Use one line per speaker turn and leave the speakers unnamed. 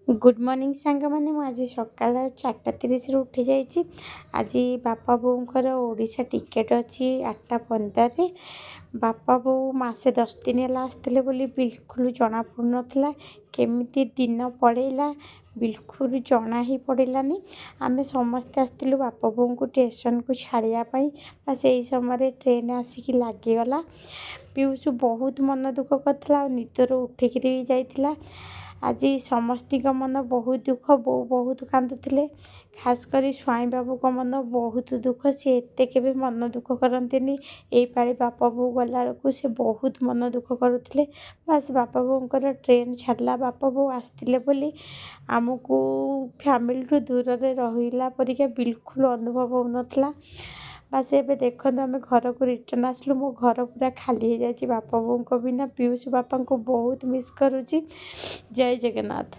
Good morning सांग मैंने आज सकाल 4:30 उठी जाइए। आज बापा बोऊर ओडिशा टिकेट अच्छी 8:15। बापा बोऊ मासे 10 दिन है आसते बिल्कुल जना पड़ू नाला केमी दिन पड़ेगा बिल्कुल जना ही पड़ानी। आम समस्ते आसलु बापा बोऊ को स्टेशन को छाड़ापी बस यही समय ट्रेन आसिक लगिगला। पीयूष बहुत मन दुख करता निदर उठिक जाइला। आज समस्त मन बहुत दुख बो बहुत कांदुले खासकर स्वाई बाबू को मन बहुत दुख सी एत के मन दुख करते यही पाली बापा बो गला बेलू से बहुत मन दुख करुले। बस बापा बोर ट्रेन छाड़ा बापा बो आसते बोली आमको फैमिली दूर में रहा परिका बिल्कुल अनुभव हो नाला। बस ये देखो आम घर को रिटर्न आसलु मो घर पूरा खाली हो जाए बापा बोऊ बिना। पीयूष बापा को बहुत मिस करुँची। जय जगन्नाथ।